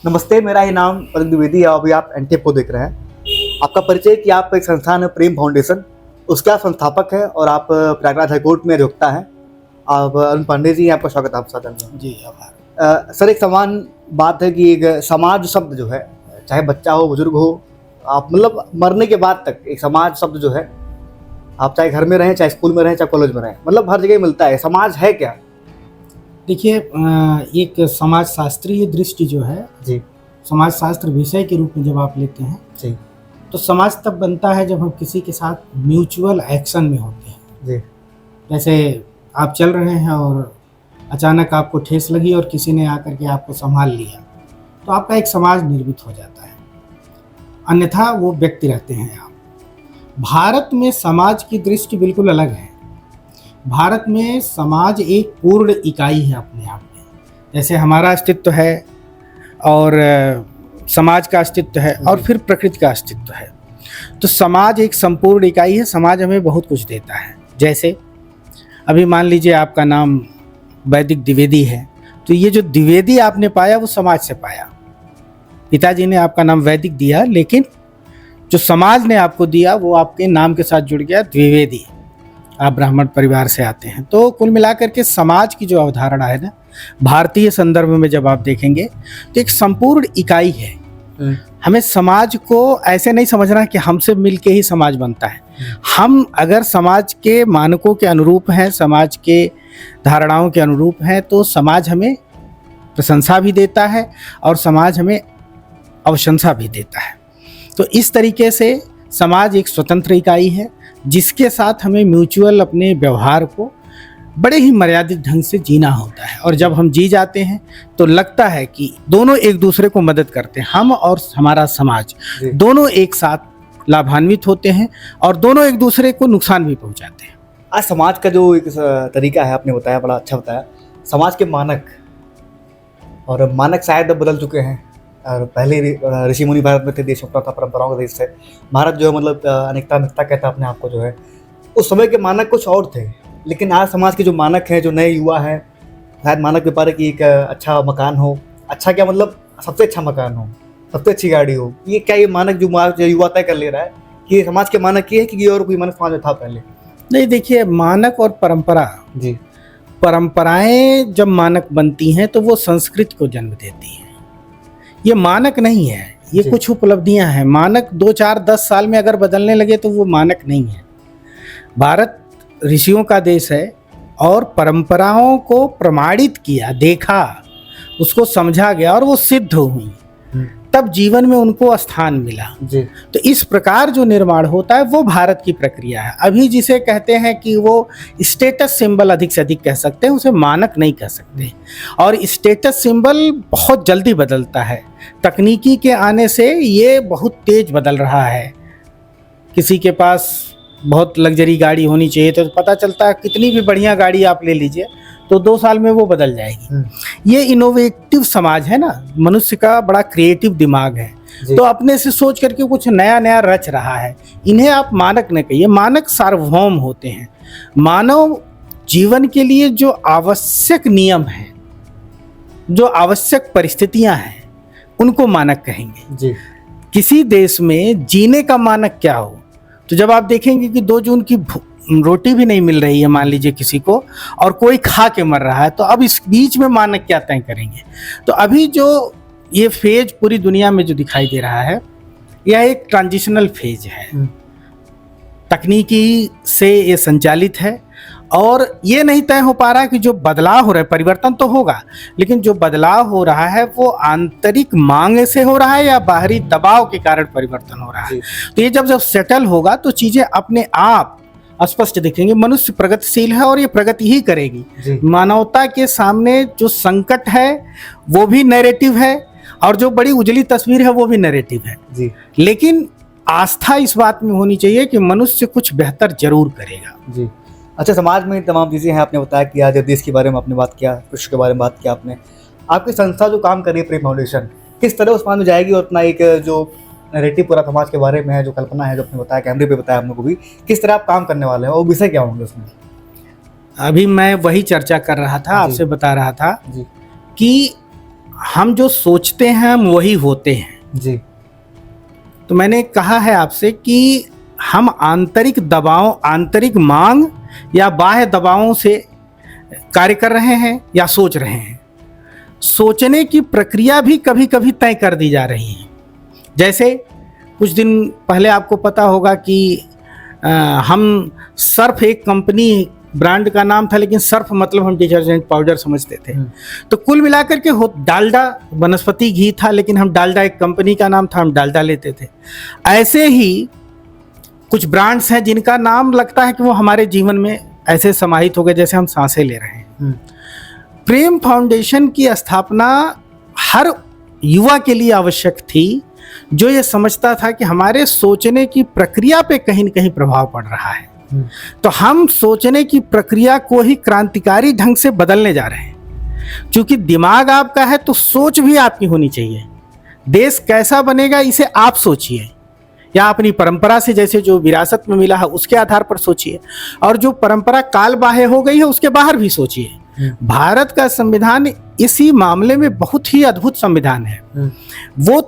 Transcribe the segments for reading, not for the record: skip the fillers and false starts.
नमस्ते, मेरा ही नाम पलक द्विवेदी है। अभी आप एनटीएफ को देख रहे हैं। आपका परिचय कि आप एक संस्थान है प्रेम फाउंडेशन, उसके आप संस्थापक हैं और आप प्रयागराज हाईकोर्ट में अधिवक्ता हैं। आप अरुण पांडे जी, आपका स्वागत है आप साथ में। जी आभार। सर, एक समान बात है कि एक समाज शब्द जो है, चाहे बच्चा हो बुजुर्ग हो, आप मतलब मरने के बाद तक एक समाज शब्द जो है, आप चाहे घर में रहें, चाहे स्कूल में रहें, चाहे कॉलेज में रहें, मतलब हर जगह मिलता है। समाज है क्या? देखिए, एक समाज शास्त्रीय दृष्टि जो है, जी समाज शास्त्र विषय के रूप में जब आप लेते हैं जी तो समाज तब बनता है जब हम किसी के साथ म्यूचुअल एक्शन में होते हैं। जी जैसे आप चल रहे हैं और अचानक आपको ठेस लगी और किसी ने आकर के आपको संभाल लिया, तो आपका एक समाज निर्मित हो जाता है, अन्यथा वो व्यक्ति रहते हैं आप। भारत में समाज की दृष्टि बिल्कुल अलग है। भारत में समाज एक पूर्ण इकाई है अपने आप में। जैसे हमारा अस्तित्व है और समाज का अस्तित्व है और फिर प्रकृति का अस्तित्व है, तो समाज एक संपूर्ण इकाई है। समाज हमें बहुत कुछ देता है। जैसे अभी मान लीजिए आपका नाम वैदिक द्विवेदी है, तो ये जो द्विवेदी आपने पाया वो समाज से पाया। पिताजी ने आपका नाम वैदिक दिया, लेकिन जो समाज ने आपको दिया वो आपके नाम के साथ जुड़ गया, द्विवेदी। आप ब्राह्मण परिवार से आते हैं। तो कुल मिलाकर के समाज की जो अवधारणा है ना, भारतीय संदर्भ में जब आप देखेंगे तो एक संपूर्ण इकाई है। हमें समाज को ऐसे नहीं समझना कि हमसे मिलके ही समाज बनता है। हम अगर समाज के मानकों के अनुरूप हैं, समाज के धारणाओं के अनुरूप हैं, तो समाज हमें प्रशंसा भी देता है और समाज हमें अवशंसा भी देता है। तो इस तरीके से समाज एक स्वतंत्र इकाई है जिसके साथ हमें म्यूचुअल अपने व्यवहार को बड़े ही मर्यादित ढंग से जीना होता है। और जब हम जी जाते हैं तो लगता है कि दोनों एक दूसरे को मदद करते हैं। हम और हमारा समाज दोनों एक साथ लाभान्वित होते हैं और दोनों एक दूसरे को नुकसान भी पहुंचाते हैं। आज समाज का जो एक तरीका है, आपने बताया, बड़ा अच्छा बताया। समाज के मानक और मानक शायद अब बदल चुके हैं। और पहले ऋषि मुनि भारत में थे, देश अपना था, परंपराओं का देश है भारत जो है, मतलब अनेकता मित्रता कहता है अपने आप को जो है। उस समय के मानक कुछ और थे, लेकिन आज समाज के जो मानक हैं, जो नए युवा हैं, शायद मानक व्यापार है कि एक अच्छा मकान हो, अच्छा क्या मतलब सबसे अच्छा मकान हो, सबसे अच्छी गाड़ी हो। ये क्या, ये मानक जो युवा तय कर ले रहा है कि समाज के मानक ये है कि और कोई मानक समाज में था पहले? नहीं, देखिए, मानक और परंपरा, जी, परंपराएं जब मानक बनती हैं तो वो संस्कृति को जन्म देती हैं। ये मानक नहीं है, ये कुछ उपलब्धियां हैं। मानक 2, 4, 10 साल में अगर बदलने लगे तो वो मानक नहीं है। भारत ऋषियों का देश है और परंपराओं को प्रमाणित किया, देखा, उसको समझा गया और वो सिद्ध हुई, तब जीवन में उनको स्थान मिला। जी। तो इस प्रकार जो निर्माण होता है वो भारत की प्रक्रिया है। अभी जिसे कहते हैं कि वो स्टेटस सिंबल अधिक से अधिक कह सकते हैं, उसे मानक नहीं कह सकते। और स्टेटस सिंबल बहुत जल्दी बदलता है। तकनीकी के आने से ये बहुत तेज बदल रहा है। किसी के पास बहुत लग्जरी गाड़ी होनी चाहिए तो पता चलता है कितनी भी बढ़िया गाड़ी आप ले लीजिए तो 2 साल में वो बदल जाएगी। ये इनोवेटिव समाज है ना, मनुष्य का बड़ा क्रिएटिव दिमाग है, तो अपने से सोच करके कुछ नया नया रच रहा है। इन्हें आप मानक न कहिए, मानक सार्वभौम होते हैं। मानव जीवन के लिए जो आवश्यक नियम हैं, जो आवश्यक परिस्थितियां हैं, उनको मानक कहेंगे। जी। किसी देश में जीने का मानक क्या हो, तो जब आप देखेंगे कि 2 जून की रोटी भी नहीं मिल रही है मान लीजिए किसी को, और कोई खा के मर रहा है, तो अब इस बीच में मानक क्या तय करेंगे? तो अभी जो ये फेज पूरी दुनिया में जो दिखाई दे रहा है, यह एक ट्रांजिशनल फेज है। तकनीकी से ये संचालित है और ये नहीं तय हो पा रहा है कि जो बदलाव हो रहा है, परिवर्तन तो होगा, लेकिन जो बदलाव हो रहा है वो आंतरिक मांग से हो रहा है या बाहरी दबाव के कारण परिवर्तन हो रहा है। तो ये जब सेटल होगा तो चीजें अपने आप स्पष्ट दिखेंगे। मनुष्य प्रगतिशील है और ये प्रगति ही करेगी। मानवता के सामने जो संकट है वो भी नैरेटिव है और जो बड़ी उजली तस्वीर है वो भी नैरेटिव है जी। लेकिन आस्था इस बात में होनी चाहिए कि मनुष्य कुछ बेहतर जरूर करेगा जी। अच्छा, समाज में तमाम चीज़ें हैं, आपने बताया कि आज देश के बारे में आपने बात किया, विश्व के बारे में बात किया आपने। आपकी संस्था जो काम कर रही है प्रेम फाउंडेशन, किस तरह उस समाज में जाएगी और अपना एक जो नैरेटिव पूरा समाज के बारे में है, जो कल्पना है, जो आपने बताया, कैमरे पे बताया हम लोग को भी, किस तरह आप काम करने वाले हैं और विषय क्या होंगे उसमें? अभी मैं वही चर्चा कर रहा था, आपसे बता रहा था जी कि हम जो सोचते हैं हम वही होते हैं। जी। तो मैंने कहा है आपसे कि हम आंतरिक दबाव, आंतरिक मांग या बाह्य दबावों से कार्य कर रहे हैं या सोच रहे हैं। सोचने की प्रक्रिया भी कभी कभी तय कर दी जा रही है। जैसे कुछ दिन पहले आपको पता होगा कि हम सर्फ, एक कंपनी ब्रांड का नाम था, लेकिन सर्फ मतलब हम डिटर्जेंट पाउडर समझते थे। तो कुल मिलाकर के डालडा वनस्पति घी था, लेकिन हम डालडा एक कंपनी का नाम था, हम डालडा लेते थे। ऐसे ही कुछ ब्रांड्स हैं जिनका नाम लगता है कि वो हमारे जीवन में ऐसे समाहित हो गए जैसे हम सांसें ले रहे हैं। प्रेम फाउंडेशन की स्थापना हर युवा के लिए आवश्यक थी जो ये समझता था कि हमारे सोचने की प्रक्रिया पे कहीं न कहीं प्रभाव पड़ रहा है। तो हम सोचने की प्रक्रिया को ही क्रांतिकारी ढंग से बदलने जा रहे हैं। क्योंकि दिमाग आपका है तो सोच भी आपकी होनी चाहिए। देश कैसा बनेगा इसे आप सोचिए, या अपनी परंपरा से जैसे जो विरासत में मिला है उसके आधार पर सोचिए, और जो परंपरा काल बाह्य हो गई है उसके बाहर भी सोचिए। भारत का संविधान इसी मामले में बहुत ही अद्भुत संविधान है। वो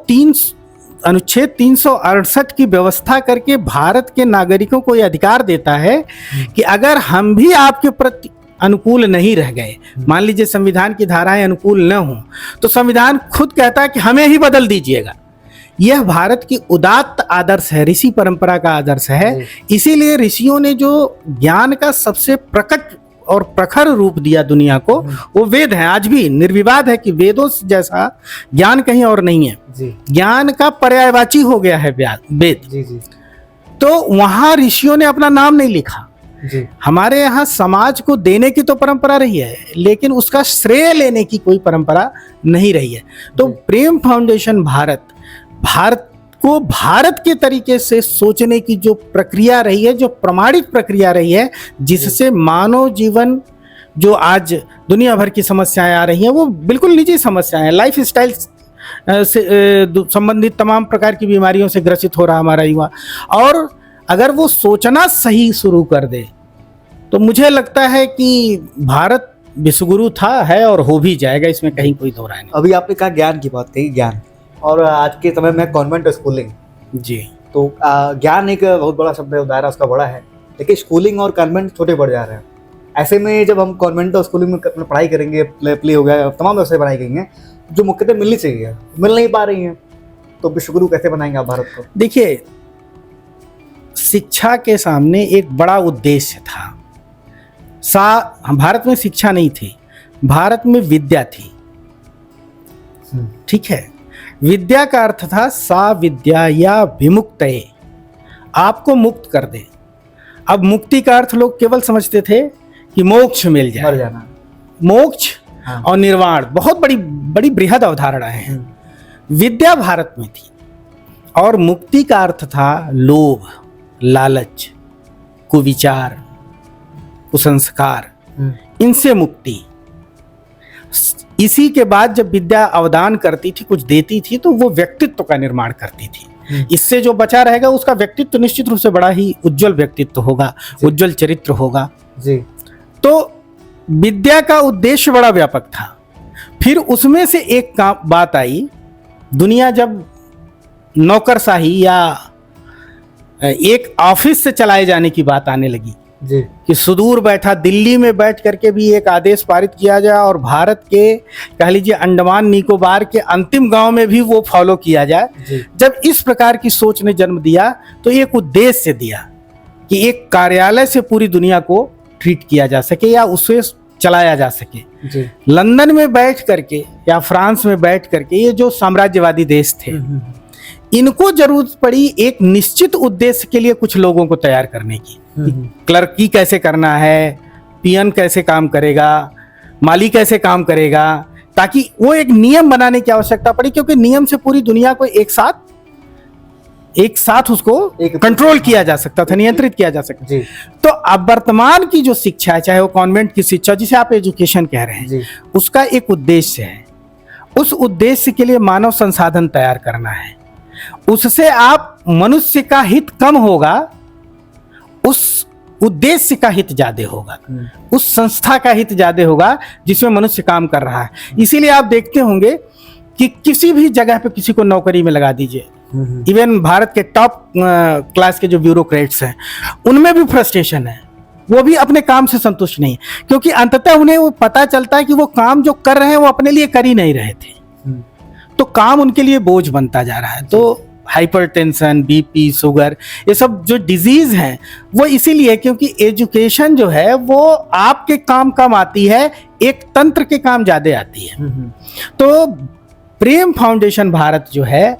अनुच्छेद 368 की व्यवस्था करके भारत के नागरिकों को यह अधिकार देता है कि अगर हम भी आपके प्रति अनुकूल नहीं रह गए, मान लीजिए संविधान की धाराएं अनुकूल न हो, तो संविधान खुद कहता है कि हमें ही बदल दीजिएगा। यह भारत की उदात्त आदर्श है, ऋषि परंपरा का आदर्श है। इसीलिए ऋषियों ने जो ज्ञान का सबसे प्रकट और प्रखर रूप दिया दुनिया को, वो वेद है। आज भी निर्विवाद है कि वेदों जैसा ज्ञान कहीं और नहीं है। ज्ञान का पर्यायवाची हो गया है वेद। तो वहां ऋषियों ने अपना नाम नहीं लिखा। हमारे यहाँ समाज को देने की तो परंपरा रही है, लेकिन उसका श्रेय लेने की कोई परंपरा नहीं रही है। तो प्रेम फाउंडेशन भारत को भारत के तरीके से सोचने की जो प्रक्रिया रही है, जो प्रमाणित प्रक्रिया रही है, जिससे मानव जीवन जो आज दुनिया भर की समस्याएं आ रही हैं वो बिल्कुल निजी समस्याएं हैं। लाइफ स्टाइल से संबंधित तमाम प्रकार की बीमारियों से ग्रसित हो रहा हमारा युवा, और अगर वो सोचना सही शुरू कर दे तो मुझे लगता है कि भारत विश्वगुरु था, है और हो भी जाएगा, इसमें कहीं कोई दो राय नहीं। अभी आपने कहा ज्ञान की बात कही, ज्ञान, और आज के समय में कॉन्वेंट स्कूलिंग जी, तो ज्ञान एक बहुत बड़ा शब्द है, दायरा उसका बड़ा है, लेकिन स्कूलिंग और कॉन्वेंट छोटे पड़ जा रहे हैं। ऐसे में जब हम कॉन्वेंट और स्कूलिंग में पढ़ाई करेंगे, प्ले हो गया, तमाम व्यवस्थाएं बनाई गई हैं जो मुख्यतः मिलनी चाहिए, मिल नहीं पा रही हैं, तो विश्वगुरु कैसे बनाएंगे आप भारत को? देखिए, शिक्षा के सामने एक बड़ा उद्देश्य था। भारत में शिक्षा नहीं थी, भारत में विद्या थी। ठीक है, विद्या का अर्थ था सा विद्या या विमुक्तये, आपको मुक्त कर दे। अब मुक्ति का अर्थ लोग केवल समझते थे कि मोक्ष मिल जाए, मर जाना। मोक्ष और निर्वाण बहुत बड़ी बड़ी बृहद अवधारणाएं हैं। विद्या भारत में थी, और मुक्ति का अर्थ था लोभ, लालच, कुविचार, कुसंस्कार, इनसे मुक्ति। इसी के बाद जब विद्या अवदान करती थी, कुछ देती थी, तो वो व्यक्तित्व का निर्माण करती थी। इससे जो बचा रहेगा उसका व्यक्तित्व निश्चित रूप से बड़ा ही उज्जवल व्यक्तित्व होगा, उज्जवल चरित्र होगा जी। तो विद्या का उद्देश्य बड़ा व्यापक था। फिर उसमें से एक बात आई, दुनिया जब नौकरशाही या एक ऑफिस से चलाए जाने की बात आने लगी जी, कि सुदूर बैठा दिल्ली में बैठ करके भी एक आदेश पारित किया जाए और भारत के कह लीजिए अंडमान निकोबार के अंतिम गांव में भी वो फॉलो किया जाए। जब इस प्रकार की सोच ने जन्म दिया तो एक उद्देश्य दिया कि एक कार्यालय से पूरी दुनिया को ट्रीट किया जा सके या उसे चलाया जा सके जी। लंदन में बैठ करके या फ्रांस में बैठ करके ये जो साम्राज्यवादी देश थे, इनको जरूरत पड़ी एक निश्चित उद्देश्य के लिए कुछ लोगों को तैयार करने की। क्लर्की कैसे करना है, पियन कैसे काम करेगा, माली कैसे काम करेगा, ताकि वो एक नियम बनाने की आवश्यकता पड़ी, क्योंकि नियम से पूरी दुनिया को एक साथ उसको कंट्रोल किया जा सकता था, नियंत्रित किया जा सकता था। तो अब वर्तमान की जो शिक्षा है, चाहे वो कॉन्वेंट की शिक्षा जिसे आप एजुकेशन कह रहे हैं, उसका एक उद्देश्य है। उस उद्देश्य के लिए मानव संसाधन तैयार करना है। उससे आप मनुष्य का हित कम होगा, उस उद्देश्य का हित ज्यादा होगा, उस संस्था का हित ज्यादा होगा जिसमें मनुष्य काम कर रहा है। इसीलिए आप देखते होंगे कि किसी भी जगह पे किसी को नौकरी में लगा दीजिए, इवन भारत के टॉप क्लास के जो ब्यूरोक्रेट्स हैं उनमें भी फ्रस्ट्रेशन है, वो भी अपने काम से संतुष्ट नहीं, क्योंकि अंततः उन्हें वो पता चलता है कि वो काम जो कर रहे हैं वो अपने लिए कर ही नहीं रहे थे, तो काम उनके लिए बोझ बनता जा रहा है। तो हाइपरटेंशन, बीपी, शुगर, ये सब जो डिजीज हैं वो इसीलिए क्योंकि एजुकेशन जो है वो आपके काम कम आती है, एक तंत्र के काम ज्यादा आती है। तो प्रेम फाउंडेशन भारत जो है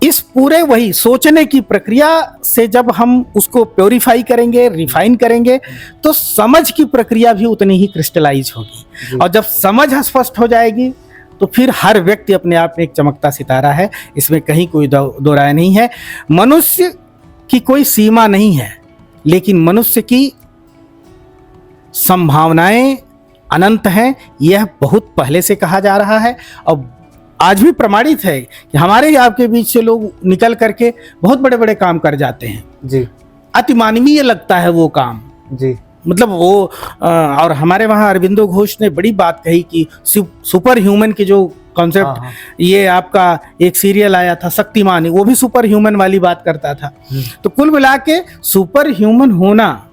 इस पूरे वही सोचने की प्रक्रिया से जब हम उसको प्योरीफाई करेंगे, रिफाइन करेंगे, तो समझ की प्रक्रिया भी उतनी ही क्रिस्टलाइज होगी, और जब समझ स्पष्ट हो जाएगी तो फिर हर व्यक्ति अपने आप में एक चमकता सितारा है, इसमें कहीं कोई दो राय नहीं है। मनुष्य की कोई सीमा नहीं है, लेकिन मनुष्य की संभावनाएं अनंत हैं, यह बहुत पहले से कहा जा रहा है और आज भी प्रमाणित है कि हमारे आपके बीच से लोग निकल करके बहुत बड़े बड़े काम कर जाते हैं जी, अति मानवीय लगता है वो काम जी, मतलब वो और हमारे वहाँ अरविंदो घोष ने बड़ी बात कही कि सुपर ह्यूमन की जो कॉन्सेप्ट, ये आपका एक सीरियल आया था शक्तिमान, वो भी सुपर ह्यूमन वाली बात करता था। तो कुल मिला के सुपर ह्यूमन होना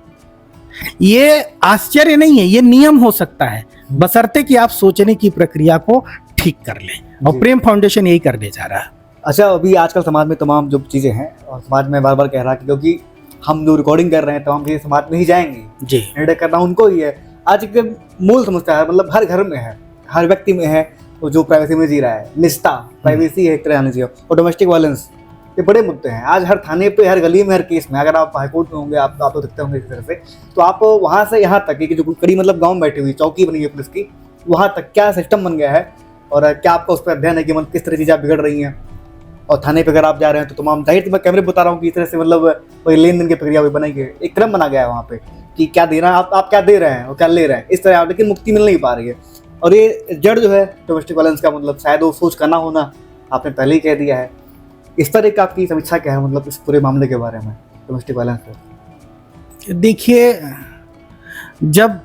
ये आश्चर्य नहीं है, ये नियम हो सकता है, बशर्ते कि आप सोचने की प्रक्रिया को ठीक कर लें, और प्रेम फाउंडेशन यही करने जा रहा है। अच्छा, अभी आजकल समाज में तमाम जो चीज़ें हैं, और समाज में बार बार कह रहा कि क्योंकि हम जो रिकॉर्डिंग कर रहे हैं तमाम चीज़ें समाज में ही जाएंगी जी, निर्णय करना उनको ही है। आज के मूल समस्या है, मतलब हर घर में है, हर व्यक्ति में है, वो जो प्राइवेसी में जी रहा है, निष्ठा, प्राइवेसी है एक तरह लीजिए, और डोमेस्टिक वायलेंस, ये बड़े मुद्दे हैं। आज हर थाने पे, हर गली में, हर केस में, अगर आप हाईकोर्ट में होंगे, आप तो दिखते होंगे इस तरह से, तो आप वहाँ से यहाँ तक कि जो कड़ी मतलब गाँव में बैठी हुई चौकी बनी है पुलिस की, वहाँ तक क्या सिस्टम बन गया है, और क्या आपका उस पर अध्ययन है कि मतलब किस तरह चीज़ें आप बिगड़ रही हैं। और थाने पे अगर आप जा रहे हैं तो तमाम जाहिर, मैं कैमरे बता रहा हूँ कि इस तरह से मतलब कोई लेन देन की प्रक्रिया भी बनाई है, एक क्रम बना गया है वहाँ पे कि क्या देना, आप क्या दे रहे हैं और क्या ले रहे हैं, इस तरह, लेकिन मुक्ति मिल नहीं पा रही है। और ये जड़ जो है डोमेस्टिक वायलेंस का, मतलब शायद वो सोच करना होना, आपने पहले ही कह दिया है। इस तरह का आपकी समीक्षा क्या है, मतलब इस पूरे मामले के बारे में, डोमेस्टिक वायलेंस पे? देखिए, जब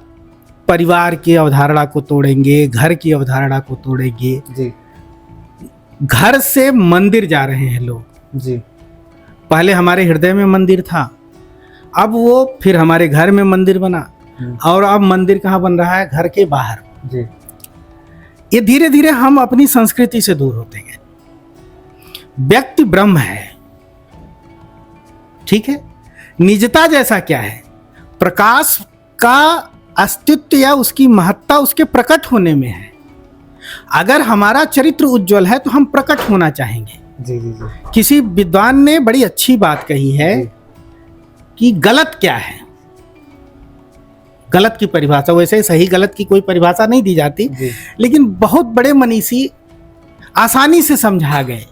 परिवार की अवधारणा को तोड़ेंगे, घर की अवधारणा को तोड़ेंगे जी, घर से मंदिर जा रहे हैं लोग जी, पहले हमारे हृदय में मंदिर था, अब वो फिर हमारे घर में मंदिर बना, और अब मंदिर कहाँ बन रहा है, घर के बाहर जी। ये धीरे धीरे हम अपनी संस्कृति से दूर होते गए। व्यक्ति ब्रह्म है, ठीक है, निजता जैसा क्या है, प्रकाश का अस्तित्व या उसकी महत्ता उसके प्रकट होने में है। अगर हमारा चरित्र उज्जवल है तो हम प्रकट होना चाहेंगे। जी, जी, जी। किसी विद्वान ने बड़ी अच्छी बात कही है कि गलत क्या है, गलत की परिभाषा, वैसे सही गलत की कोई परिभाषा नहीं दी जाती, लेकिन बहुत बड़े मनीषी आसानी से समझा गए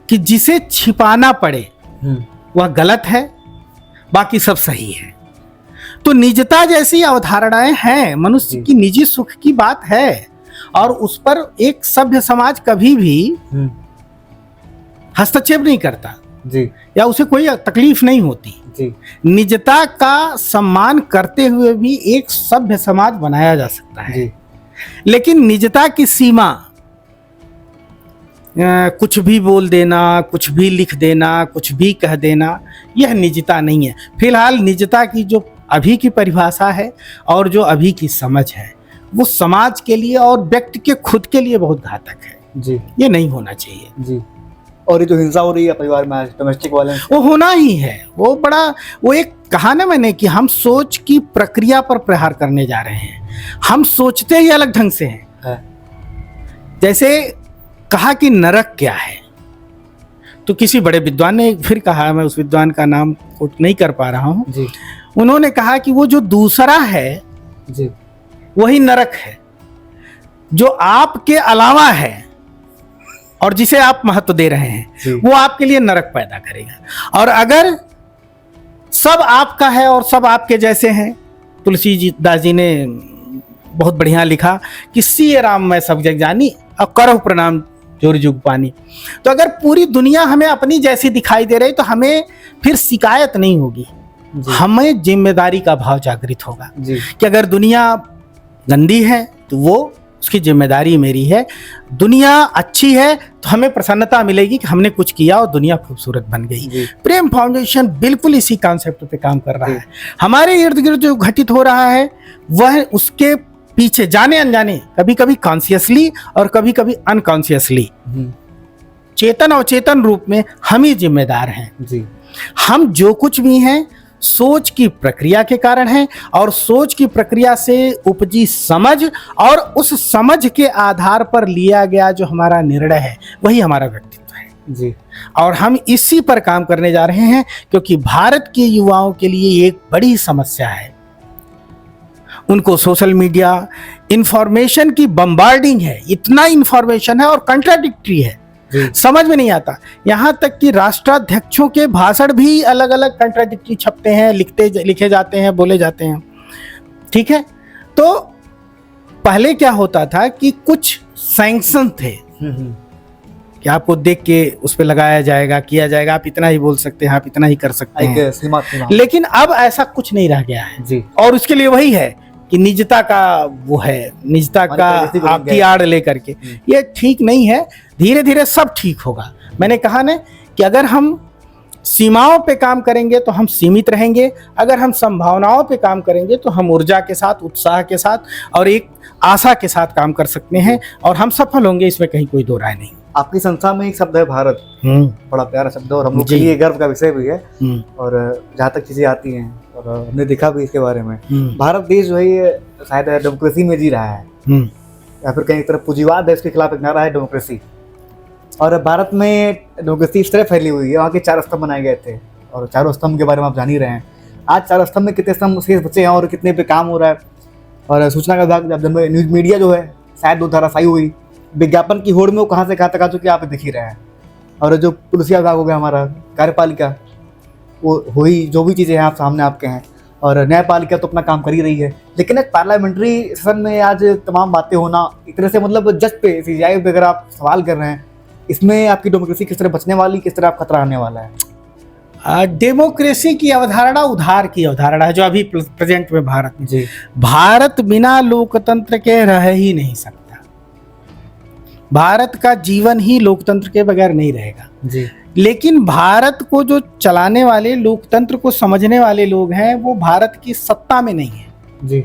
कि जिसे छिपाना पड़े वह गलत है, बाकी सब सही है। तो निजता जैसी अवधारणाएं हैं, मनुष्य की निजी सुख की बात है, और उस पर एक सभ्य समाज कभी भी हस्तक्षेप नहीं करता जी, या उसे कोई तकलीफ नहीं होती जी। निजता का सम्मान करते हुए भी एक सभ्य समाज बनाया जा सकता है जी। लेकिन निजता की सीमा कुछ भी बोल देना, कुछ भी लिख देना, कुछ भी कह देना, यह निजता नहीं है। फिलहाल निजता की जो अभी की परिभाषा है और जो अभी की समझ है वो समाज के लिए और व्यक्ति के खुद के लिए बहुत घातक है जी। ये नहीं होना चाहिए जी। और ये जो हिंसा हो रही है परिवार में, डोमेस्टिक वायलेंस, वो होना ही है। वो बड़ा, वो एक कहा ना मैंने कि हम सोच की प्रक्रिया पर प्रहार करने जा रहे हैं। हम सोचते ही अलग ढंग से हैं। जैसे कहा कि नरक क्या है, तो किसी बड़े विद्वान ने फिर कहा, मैं उस विद्वान का नाम कोट नहीं कर पा रहा हूँ, उन्होंने कहा कि वो जो दूसरा है जी, वही नरक है, जो आपके अलावा है और जिसे आप महत्व दे रहे हैं वो आपके लिए नरक पैदा करेगा। और अगर सब आपका है और सब आपके जैसे हैं, तुलसीदास जी ने बहुत बढ़िया लिखा कि सिय राम मैं सब जग जानी और करहु प्रणाम जोर जुग पानी। तो अगर पूरी दुनिया हमें अपनी जैसी दिखाई दे रही तो हमें फिर शिकायत नहीं होगी, हमें जिम्मेदारी का भाव जागृत होगा कि अगर दुनिया गंदी है तो वो उसकी जिम्मेदारी मेरी है। दुनिया अच्छी है तो हमें प्रसन्नता मिलेगी कि हमने कुछ किया और दुनिया खूबसूरत बन गई। प्रेम फाउंडेशन बिल्कुल इसी कॉन्सेप्ट पे काम कर रहा है। हमारे इर्द गिर्द जो घटित हो रहा है वह उसके पीछे जाने अनजाने, कभी कभी कॉन्शियसली और कभी कभी अनकॉन्शियसली, चेतन और चेतन रूप में हम ही जिम्मेदार हैं जी। हम जो कुछ भी हैं सोच की प्रक्रिया के कारण है, और सोच की प्रक्रिया से उपजी समझ और उस समझ के आधार पर लिया गया जो हमारा निर्णय है वही हमारा व्यक्तित्व है जी। और हम इसी पर काम करने जा रहे हैं, क्योंकि भारत के युवाओं के लिए एक बड़ी समस्या है। उनको सोशल मीडिया इंफॉर्मेशन की बम्बार्डिंग है, इतना इंफॉर्मेशन है और कंट्राडिक्टरी है, समझ में नहीं आता। यहाँ तक कि राष्ट्राध्यक्षों के भाषण भी अलग अलग कंट्राडिक्टरी छपते हैं, लिखे जाते हैं, बोले जाते हैं। ठीक है, तो पहले क्या होता था कि कुछ सैंक्शन थे कि आपको देख के उस पर लगाया जाएगा, किया जाएगा, आप इतना ही बोल सकते हैं, आप इतना ही कर सकते हैं, सीमा। लेकिन अब ऐसा कुछ नहीं रह गया है जी। और उसके लिए वही है कि निजता का वो है, निजता का आपकी आड़ लेकर के, ये ठीक नहीं है। धीरे धीरे सब ठीक होगा। मैंने कहा ना कि अगर हम सीमाओं पे काम करेंगे तो हम सीमित रहेंगे, अगर हम संभावनाओं पे काम करेंगे तो हम ऊर्जा के साथ, उत्साह के साथ और एक आशा के साथ काम कर सकते हैं, और हम सफल होंगे, इसमें कहीं कोई दो राय नहीं। आपकी संस्था में एक शब्द है भारत, बड़ा प्यारा शब्द है और हम लोग के लिए गर्व का विषय भी है। और जहाँ तक चीजें आती हैं और हमने देखा भी इसके बारे में, भारत देश जो है ये शायद डेमोक्रेसी में जी रहा है, या फिर कहीं तरफ पूंजीवाद है, इसके खिलाफ एक नारा है डेमोक्रेसी। और भारत में डेमोक्रेसी इस तरह फैली हुई है, वहाँ के 4 स्तंभ बनाए गए थे, और चारों स्तंभ के बारे में आप जान ही रहे हैं। आज 4 स्तंभ में कितने स्तंभ शेष बचे हैं और कितने पे काम हो रहा है। और सूचना का विभाग, जब न्यूज मीडिया जो है शायद वो धराशायी हुई, विज्ञापन की होड़ में वो कहाँ से कहाँ तक आ चुकी है आप दिख ही रहे हैं। और जो पुलिसिया विभाग हो गया, हमारा कार्यपालिका, वो हुई, जो भी चीज़ें हैं आप सामने आपके हैं, और न्यायपालिका तो अपना काम कर ही रही है। लेकिन एक पार्लियामेंट्री सेशन में आज तमाम बातें होना, एक तरह से मतलब जज पे, CBI पे अगर आप सवाल कर रहे हैं, इसमें आपकी डेमोक्रेसी किस तरह बचने वाली, किस तरह आप खतरा आने वाला है? डेमोक्रेसी की अवधारणा उधार की अवधारणा है जो अभी प्रेजेंट में भारत में जी। भारत बिना लोकतंत्र के रह ही नहीं सकता। भारत का जीवन ही लोकतंत्र के बगैर नहीं रहेगा जी। लेकिन भारत को जो चलाने वाले, लोकतंत्र को समझने वाले लोग हैं, वो भारत की सत्ता में नहीं है जी,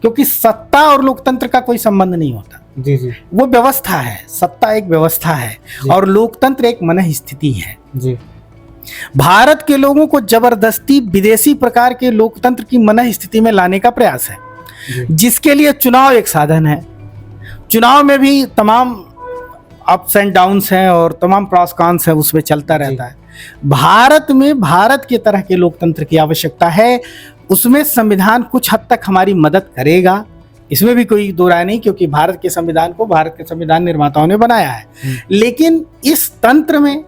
क्योंकि सत्ता और लोकतंत्र का कोई संबंध नहीं होता जी जी। वो व्यवस्था है, सत्ता एक व्यवस्था है और लोकतंत्र एक मन स्थिति है जी। भारत के लोगों को जबरदस्ती विदेशी प्रकार के लोकतंत्र की मन स्थिति में लाने का प्रयास है, जिसके लिए चुनाव एक साधन है। चुनाव में भी तमाम अप्स एंड डाउन्स हैं और तमाम प्रॉस कॉन्स हैं, उसमें चलता रहता है। भारत में भारत के तरह के लोकतंत्र की आवश्यकता है। उसमें संविधान कुछ हद तक हमारी मदद करेगा, इसमें भी कोई दो राय नहीं, क्योंकि भारत के संविधान को भारत के संविधान निर्माताओं ने बनाया है। लेकिन इस तंत्र में,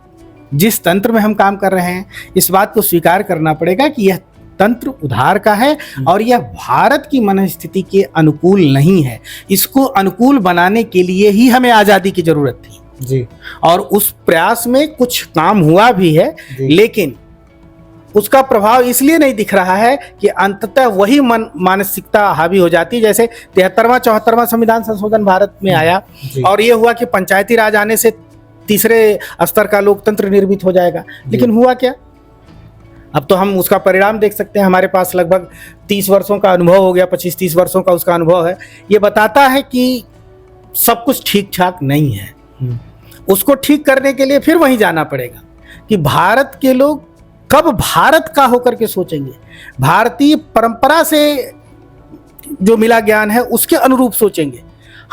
जिस तंत्र में हम काम कर रहे हैं, इस बात को स्वीकार करना पड़ेगा कि यह तंत्र उधार का है और यह भारत की मनस्थिति के अनुकूल नहीं है। इसको अनुकूल बनाने के लिए ही हमें आज़ादी की जरूरत थी जी। और उस प्रयास में कुछ काम हुआ भी है, लेकिन उसका प्रभाव इसलिए नहीं दिख रहा है कि अंततः वही मानसिकता हावी हो जाती है। जैसे 73वां 74वां संविधान संशोधन भारत में आया और ये हुआ कि पंचायती राज आने से तीसरे स्तर का लोकतंत्र निर्मित हो जाएगा, लेकिन हुआ क्या? अब तो हम उसका परिणाम देख सकते हैं। हमारे पास लगभग 30 वर्षों का अनुभव हो गया, 25-30 वर्षों का उसका अनुभव है। ये बताता है कि सब कुछ ठीक ठाक नहीं है। उसको ठीक करने के लिए फिर वहीं जाना पड़ेगा कि भारत के लोग कब भारत का होकर के सोचेंगे, भारतीय परंपरा से जो मिला ज्ञान है उसके अनुरूप सोचेंगे।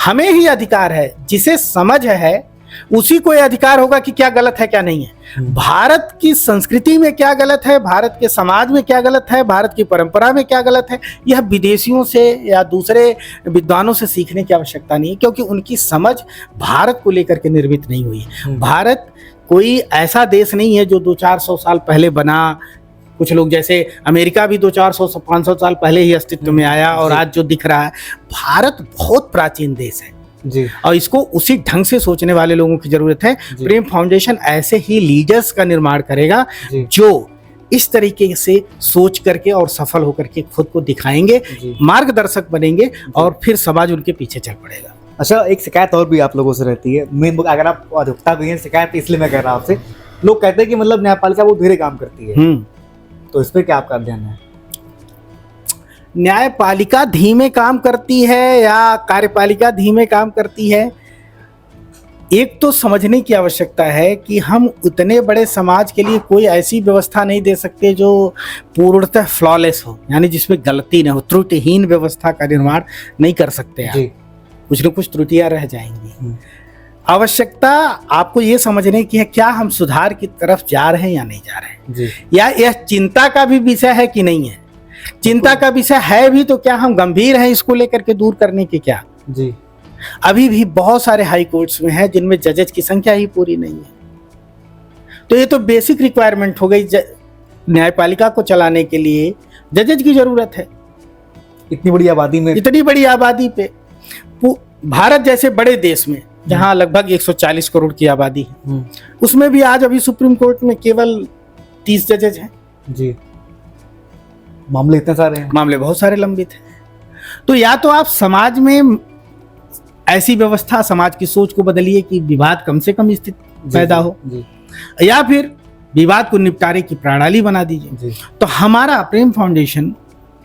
हमें ही अधिकार है, जिसे समझ है उसी को यह अधिकार होगा कि क्या गलत है क्या नहीं है। भारत की संस्कृति में क्या गलत है, भारत के समाज में क्या गलत है, भारत की परंपरा में क्या गलत है, यह विदेशियों से या दूसरे विद्वानों से सीखने की आवश्यकता नहीं है, क्योंकि उनकी समझ भारत को लेकर के निर्मित नहीं हुई है। भारत कोई ऐसा देश नहीं है जो 200-400 साल पहले बना। कुछ लोग जैसे अमेरिका भी 200-400-500 साल पहले ही अस्तित्व में आया और आज जो दिख रहा है। भारत बहुत प्राचीन देश है जी, और इसको उसी ढंग से सोचने वाले लोगों की जरूरत है। प्रेम फाउंडेशन ऐसे ही लीडर्स का निर्माण करेगा जो इस तरीके से सोच करके और सफल होकर के खुद को दिखाएंगे, जी। मार्गदर्शक बनेंगे और फिर समाज उनके पीछे चल पड़ेगा। अच्छा, एक शिकायत और भी आप लोगों से रहती है, मेन अगर आप अधिवक्ता भी हैं, शिकायत इसलिए मैं कह रहा हूँ आपसे, लोग कहते हैं कि मतलब न्यायपालिका वो धीरे काम करती है, तो इस पर क्या आपका अध्ययन है? न्यायपालिका धीमे काम करती है या कार्यपालिका धीमे काम करती है, एक तो समझने की आवश्यकता है कि हम उतने बड़े समाज के लिए कोई ऐसी व्यवस्था नहीं दे सकते जो पूर्णतः फ्लॉलेस हो, यानी जिसमें गलती न हो, त्रुटिहीन व्यवस्था का निर्माण नहीं कर सकते आप। कुछ न कुछ त्रुटियां रह जाएंगी। आवश्यकता आपको ये समझने की है क्या हम सुधार की तरफ जा रहे हैं या नहीं जा रहे हैं जी। या यह चिंता का भी विषय है कि नहीं है। चिंता का विषय है भी तो क्या हम गंभीर हैं इसको लेकर के दूर करने के? क्या जी। अभी भी बहुत सारे हाई कोर्ट्स में हैं जिनमें जजेज की संख्या ही पूरी नहीं है। तो ये तो बेसिक रिक्वायरमेंट हो गई, न्यायपालिका को चलाने के लिए जजेज की जरूरत है। इतनी बड़ी आबादी में, इतनी बड़ी आबादी पे, भारत जैसे बड़े देश में जहां लगभग 140 करोड़ की आबादी है, उसमें भी आज अभी सुप्रीम कोर्ट में केवल 30 जजेज हैं। जी। मामले इतने सारे हैं, मामले बहुत सारे लंबित हैं। तो या तो आप समाज में ऐसी व्यवस्था, समाज की सोच को बदलिए कि विवाद कम से कम स्थिति पैदा हो, या फिर विवाद को निपटारे की प्रणाली बना दीजिए। तो हमारा प्रेम फाउंडेशन,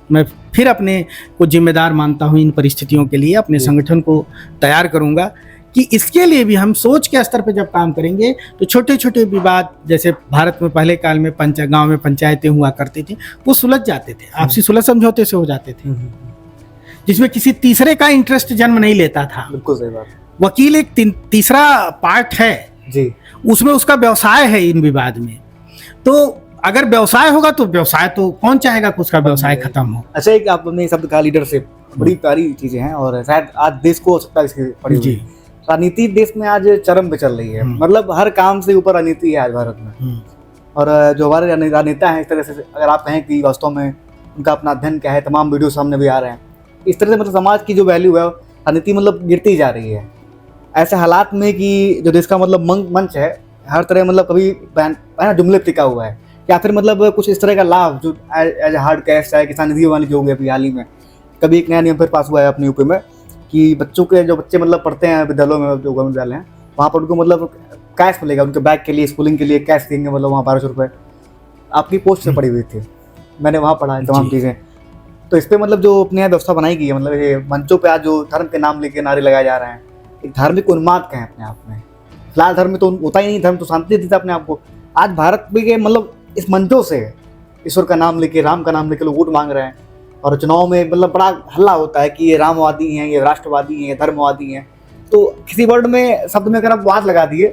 मैं फिर अपने को जिम्मेदार मानता हूं इन परिस्थितियों के लिए, अपने संगठन को तैयार करूंगा कि इसके लिए भी हम सोच के स्तर पर जब काम करेंगे तो छोटे छोटे विवाद, जैसे भारत में पहले काल में गांव में पंचायतें हुआ करती थी, वो सुलझ जाते थे, आपसी सुलह समझौते से हो जाते थे, जिसमें किसी तीसरे का इंटरेस्ट जन्म नहीं लेता था। बिल्कुल सही बात। वकील एक तीसरा पार्ट है जी, उसमें उसका व्यवसाय है इन विवाद में। तो अगर व्यवसाय होगा तो व्यवसाय, तो कौन चाहेगा कि उसका व्यवसाय खत्म हो। अच्छा, एक आपने शब्द कहा लीडरशिप, बड़ी प्यारी चीजें हैं और शायद आज देश को आवश्यकता इसकी पड़ी हुई है। राजनीति देश में आज चरम पे चल रही है, मतलब हर काम से ऊपर राजनीति है आज भारत में। और जो हमारे राजनेता हैं, इस तरह से अगर आप कहें कि वास्तव में उनका अपना अध्ययन क्या है, तमाम वीडियो सामने भी आ रहे हैं, इस तरह से मतलब समाज की जो वैल्यू है, राजनीति मतलब गिरती जा रही है। ऐसे हालात में कि जो देश का मतलब मंच है, हर तरह मतलब कभी जुमले टिका हुआ है, या फिर मतलब कुछ इस तरह का लाभ जो एज हार्ड कैश, चाहे किसान निधि वाली जो हो गई अभी हाल ही में, कभी एक नया नियम फिर पास हुआ है अपने यूपी में कि बच्चों के जो बच्चे मतलब पढ़ते हैं विद्यालयों में, जो गवर्नमेंट विद्यालय हैं, वहाँ पर उनको मतलब कैश मिलेगा, उनके बैग के लिए, स्कूलिंग के लिए कैश देंगे, मतलब वहाँ 1200 रुपये। आपकी पोस्ट से पड़ी हुई थी, मैंने वहाँ पढ़ा है तमाम चीज़ें। तो इस पर मतलब जो अपनी व्यवस्था बनाई गई है, मतलब ये मंचों पे आज जो धर्म के नाम लेके नारे लगाए जा रहे हैं, एक धार्मिक उन्माद का है अपने आप में। फिलहाल धर्म में तो होता ही नहीं, धर्म तो शांति देता अपने आप को। आज भारत में के मतलब इस मंचों से ईश्वर का नाम लेके, राम का नाम लेके लोग वोट मांग रहे हैं, और चुनाव में मतलब बड़ा हल्ला होता है कि ये रामवादी हैं, ये राष्ट्रवादी हैं, ये धर्मवादी हैं। तो किसी वर्ड में, शब्द में अगर आप बात लगा दिए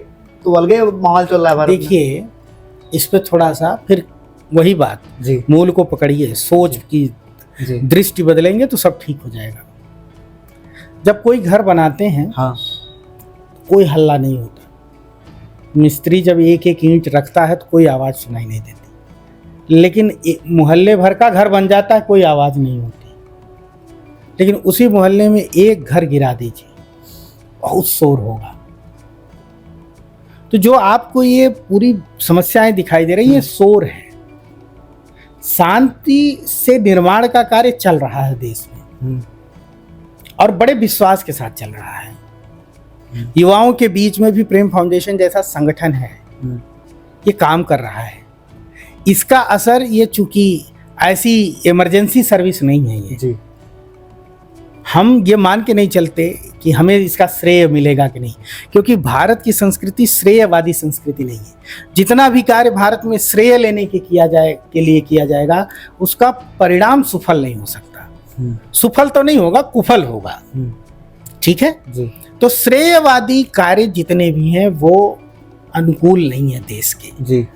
तो अलगे माहौल चल रहा है भारत में। देखिए, इस पे थोड़ा सा फिर वही बात, जी, मूल को पकड़िए, सोच की दृष्टि बदलेंगे तो सब ठीक हो जाएगा। जब कोई घर बनाते हैं, हाँ, कोई हल्ला नहीं होता। मिस्त्री जब एक एक ईंट रखता है तो कोई आवाज़ सुनाई नहीं देती, लेकिन मोहल्ले भर का घर बन जाता है, कोई आवाज़ नहीं होती। लेकिन उसी मोहल्ले में एक घर गिरा दीजिए, बहुत शोर होगा। तो जो आपको ये पूरी समस्याएं दिखाई दे रही है, शोर है। शांति से निर्माण का कार्य चल रहा है देश में, और बड़े विश्वास के साथ चल रहा है। युवाओं के बीच में भी प्रेम फाउंडेशन जैसा संगठन है, ये काम कर रहा है। इसका असर, ये चूंकि ऐसी इमरजेंसी सर्विस नहीं है ये जी, हम ये मान के नहीं चलते कि हमें इसका श्रेय मिलेगा कि नहीं, क्योंकि भारत की संस्कृति श्रेयवादी संस्कृति नहीं है। जितना भी कार्य भारत में श्रेय लेने के लिए किया जाएगा, उसका परिणाम सुफल नहीं हो सकता। सुफल तो नहीं होगा, कुफल होगा। ठीक है जी। तो श्रेयवादी कार्य जितने भी हैं वो अनुकूल नहीं है देश के जी।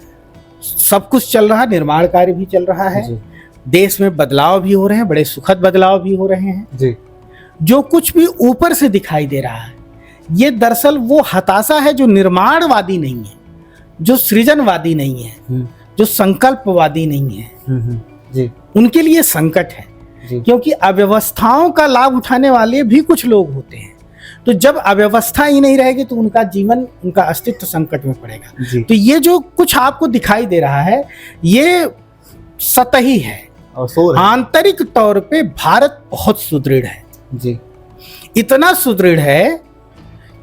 सब कुछ चल रहा है, निर्माण कार्य भी चल रहा है जी। देश में बदलाव भी हो रहे हैं, बड़े सुखद बदलाव भी हो रहे हैं जी। जो कुछ भी ऊपर से दिखाई दे रहा है, ये दरअसल वो हताशा है जो निर्माणवादी नहीं है, जो सृजनवादी नहीं है, जो संकल्पवादी नहीं है जी। उनके लिए संकट है जी। क्योंकि अव्यवस्थाओं का लाभ उठाने वाले भी कुछ लोग होते हैं। तो जब अव्यवस्था ही नहीं रहेगी तो उनका जीवन, उनका अस्तित्व संकट में पड़ेगा जी। तो ये जो कुछ आपको दिखाई दे रहा है, ये सतही है, और शोर है। आंतरिक तौर पे भारत बहुत सुदृढ़ है, जी इतना सुदृढ़ है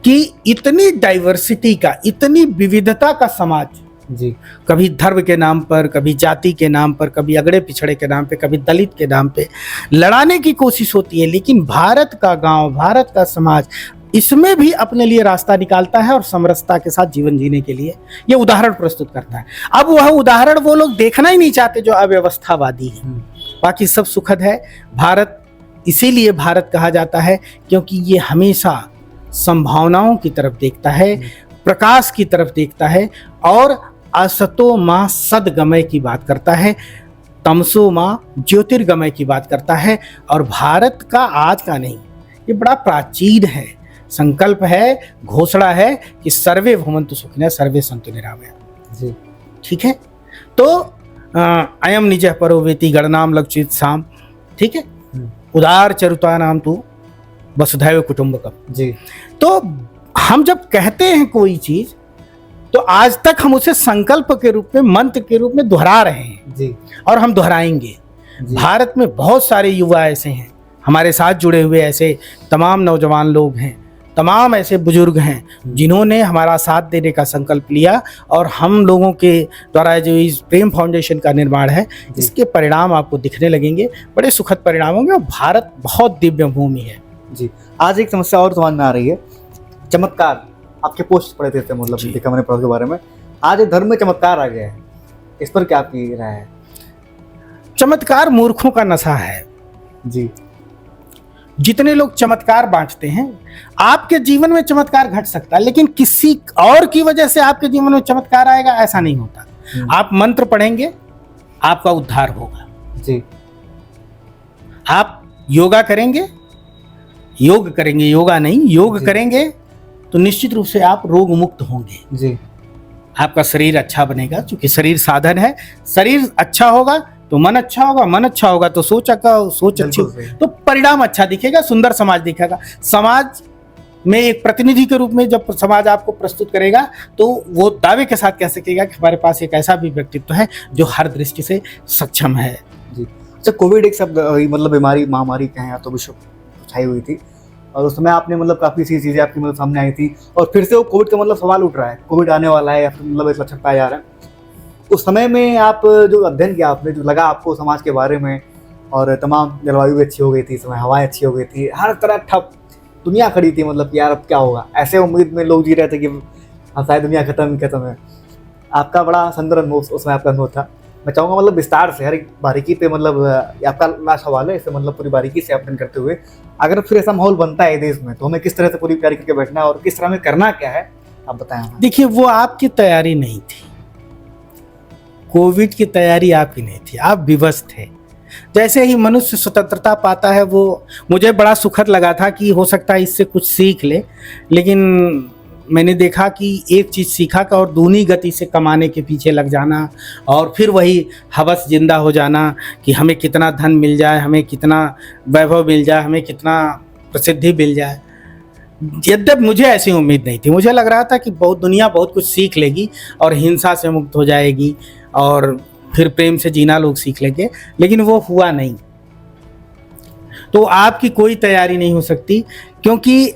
कि इतनी डाइवर्सिटी का, इतनी विविधता का समाज, जी कभी धर्म के नाम पर, कभी जाति के नाम पर, कभी अगड़े पिछड़े के नाम पे, कभी दलित के नाम पे लड़ाने की कोशिश होती है, लेकिन भारत का गांव, भारत का समाज इसमें भी अपने लिए रास्ता निकालता है और समरसता के साथ जीवन जीने के लिए ये उदाहरण प्रस्तुत करता है। अब वह उदाहरण वो लोग देखना ही नहीं चाहते जो अव्यवस्थावादी है। बाकी सब सुखद है। भारत इसीलिए भारत कहा जाता है क्योंकि ये हमेशा संभावनाओं की तरफ देखता है, प्रकाश की तरफ देखता है और असतो मां सदगमय की बात करता है, तमसो मां ज्योतिर्गमय की बात करता है। और भारत का आज का नहीं, ये बड़ा प्राचीन है, संकल्प है, घोषणा है कि सर्वे भवन्तु सुखिनः सर्वे सन्तु निरामयाः। जी ठीक है, तो अयम निजः परो वेति गणनाम लक्षित साम, ठीक है, उदार चरुता नाम तू वसुधैव कुटुंबकम। जी तो हम जब कहते हैं कोई चीज तो आज तक हम उसे संकल्प के रूप में, मंत्र के रूप में दोहरा रहे हैं जी और हम दोहराएंगे। जी। भारत में बहुत सारे युवा ऐसे हैं, हमारे साथ जुड़े हुए ऐसे तमाम नौजवान लोग हैं, तमाम ऐसे बुजुर्ग हैं जिन्होंने हमारा साथ देने का संकल्प लिया और हम लोगों के द्वारा जो इस प्रेम फाउंडेशन का निर्माण है, इसके परिणाम आपको दिखने लगेंगे, बड़े सुखद परिणाम होंगे। और भारत बहुत दिव्य भूमि है। जी। आज एक समस्या और समझ में आ रही है, चमत्कार। आपके पोस्ट पढ़े थे मतलब जी। देखा मैंने पढ़ा के बारे में। आज एक धर्म में चमत्कार आ गया है, इस पर क्या आपकी राय है? चमत्कार मूर्खों का नशा है। जी जितने लोग चमत्कार बांटते हैं, आपके जीवन में चमत्कार घट सकता है, लेकिन किसी और की वजह से आपके जीवन में चमत्कार आएगा ऐसा नहीं होता। आप मंत्र पढ़ेंगे, आपका उद्धार होगा। जी। आप योगा करेंगे, योगा नहीं, योग जी। करेंगे तो निश्चित रूप से आप रोग मुक्त होंगे। जी आपका शरीर अच्छा बनेगा, क्योंकि शरीर साधन है। शरीर अच्छा होगा तो मन अच्छा होगा, मन अच्छा होगा तो सोच अच्छी, तो परिणाम अच्छा दिखेगा, सुंदर समाज दिखेगा। समाज में एक प्रतिनिधि के रूप में जब समाज आपको प्रस्तुत करेगा तो वो दावे के साथ कह सकेगा कि हमारे पास एक ऐसा भी व्यक्तित्व है जो हर दृष्टि से सक्षम है। जी। अच्छा, कोविड एक शब्द मतलब बीमारी, महामारी कहें या तो विश्व छाई हुई थी और उस समय आपने मतलब काफ़ी सी चीज़ें आपकी मतलब सामने आई थी और फिर से वो कोविड का मतलब सवाल उठ रहा है, कोविड आने वाला है या फिर मतलब एक लक्षण पाया जा रहा है। उस समय में आप जो अध्ययन किया आपने, जो लगा आपको समाज के बारे में, और तमाम जलवायु भी अच्छी हो गई थी, समय हवाएं अच्छी हो गई थी, हर तरह ठप, दुनिया खड़ी थी, मतलब कि यार अब क्या होगा, ऐसे उम्मीद में लोग जी रहे थे कि हाँ शायद दुनिया खत्म है। आपका बड़ा सुंदर अनुभव उस समय आपका अनुभव था। मैं चाहूँगा मतलब विस्तार से हर एक बारीकी पे, मतलब आपका लास्ट सवाल है, इसे मतलब पूरी बारीकी से अध्ययन करते हुए, अगर फिर ऐसा माहौल बनता है देश में तो हमें किस तरह से पूरी तैयारी करके बैठना है और किस तरह में करना क्या है, आप बताएं हमें। देखिए, वो आपकी तैयारी नहीं थी, कोविड की तैयारी आपकी नहीं थी, आप विवश थे। जैसे ही मनुष्य स्वतंत्रता पाता है, वो मुझे बड़ा सुखद लगा था कि हो सकता है इससे कुछ सीख ले, लेकिन मैंने देखा कि एक चीज़ सीखा कि और दूनी गति से कमाने के पीछे लग जाना और फिर वही हवस जिंदा हो जाना कि हमें कितना धन मिल जाए, हमें कितना वैभव मिल जाए, हमें कितना प्रसिद्धि मिल जाए। यद्यप मुझे ऐसी उम्मीद नहीं थी, मुझे लग रहा था कि दुनिया बहुत कुछ सीख लेगी और हिंसा से मुक्त हो जाएगी और फिर प्रेम से जीना लोग सीख लेंगे, लेकिन वो हुआ नहीं। तो आपकी कोई तैयारी नहीं हो सकती, क्योंकि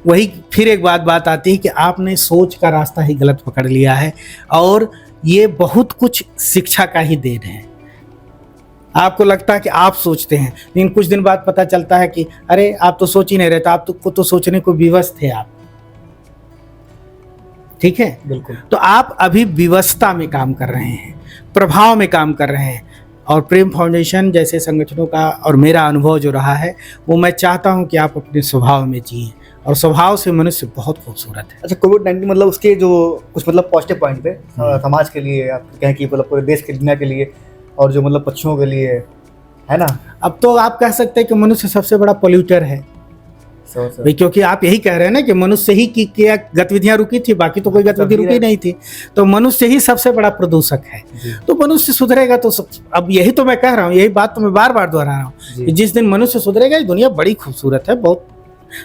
वही फिर एक बात आती है कि आपने सोच का रास्ता ही गलत पकड़ लिया है और ये बहुत कुछ शिक्षा का ही देन है। आपको लगता है कि आप सोचते हैं, लेकिन कुछ दिन बाद पता चलता है कि अरे आप तो सोच ही नहीं रहे थे, आप तो सोचने को विवश थे आप। ठीक है, बिल्कुल। तो आप अभी विवशता में काम कर रहे हैं, प्रभाव में काम कर रहे हैं। और प्रेम फाउंडेशन जैसे संगठनों का और मेरा अनुभव जो रहा है, वो मैं चाहता हूं कि आप अपने स्वभाव में जिए, और स्वभाव से मनुष्य बहुत खूबसूरत है। अच्छा, कोविड-19 मतलब उसके जो कुछ मतलब पॉजिटिव पॉइंट थे समाज के लिए, आप कहें कि मतलब पूरे देश की दुनिया के लिए और जो मतलब पक्षियों के लिए, है ना? अब तो आप कह सकते हैं कि मनुष्य सबसे बड़ा पोल्यूटर है भाई, क्योंकि आप यही कह रहे हैं ना कि मनुष्य ही की गतिविधियां रुकी थी, बाकी तो कोई गतिविधि रुकी नहीं थी, तो मनुष्य ही सबसे बड़ा प्रदूषक है। तो मनुष्य सुधरेगा तो अब यही तो मैं कह रहा हूँ, यही बात तो मैं बार बार दोहरा रहा हूँ कि जिस दिन मनुष्य सुधरेगा, ये दुनिया बड़ी खूबसूरत है, बहुत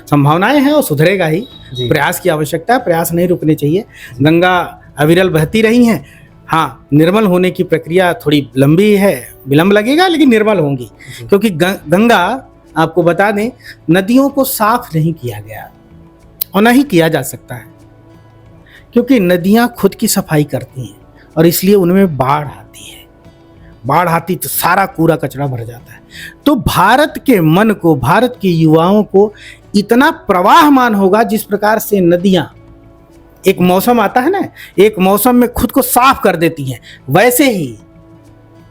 संभावनाएं हैं और सुधरेगा ही। प्रयास की आवश्यकता है, प्रयास नहीं रुकने चाहिए। गंगा अविरल बहती रही हैं, हाँ, निर्मल होने की प्रक्रिया थोड़ी लंबी है, विलंब लगेगा लेकिन निर्मल होंगी, क्योंकि गंगा, आपको बता दें, नदियों को साफ नहीं किया गया और ना ही किया जा सकता है, क्योंकि नदियां खुद की सफाई करती हैं और इसलिए उनमें बाढ़ आती है। बाढ़ आती तो सारा कूड़ा कचरा भर जाता है। तो भारत के मन को, भारत के युवाओं को इतना प्रवाहमान होगा, जिस प्रकार से नदियां, एक मौसम आता है ना, एक मौसम में खुद को साफ कर देती हैं, वैसे ही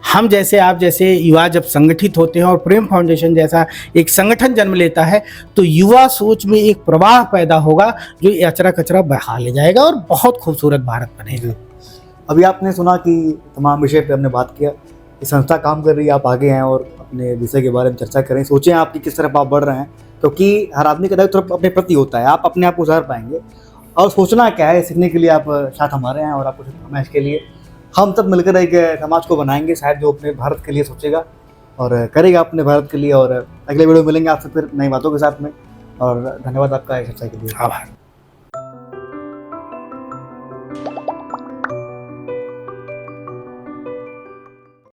हम जैसे, आप जैसे युवा जब संगठित होते हैं और प्रेम फाउंडेशन जैसा एक संगठन जन्म लेता है, तो युवा सोच में एक प्रवाह पैदा होगा जो ये अचरा कचरा बहा ले जाएगा और बहुत खूबसूरत भारत बनेगा। अभी आपने सुना कि तमाम विषय पे हमने बात किया, ये संस्था काम कर रही है, आप आगे हैं और अपने विषय के बारे में चर्चा करें, सोचें आप कि किस तरफ आप बढ़ रहे हैं, क्योंकि हर आदमी का दायित्व अपने प्रति होता है, आप अपने आप को सुधार पाएंगे। और सोचना क्या है, सीखने के लिए आप साथ हमारे हैं और आपको हमें इसके लिए हम सब मिलकर एक समाज को बनाएंगे, शायद जो अपने भारत के लिए सोचेगा और करेगा अपने भारत के लिए। और अगले वीडियो में मिलेंगे आपसे फिर नई बातों के साथ में, और धन्यवाद आपका इस चर्चा के लिए। आभार।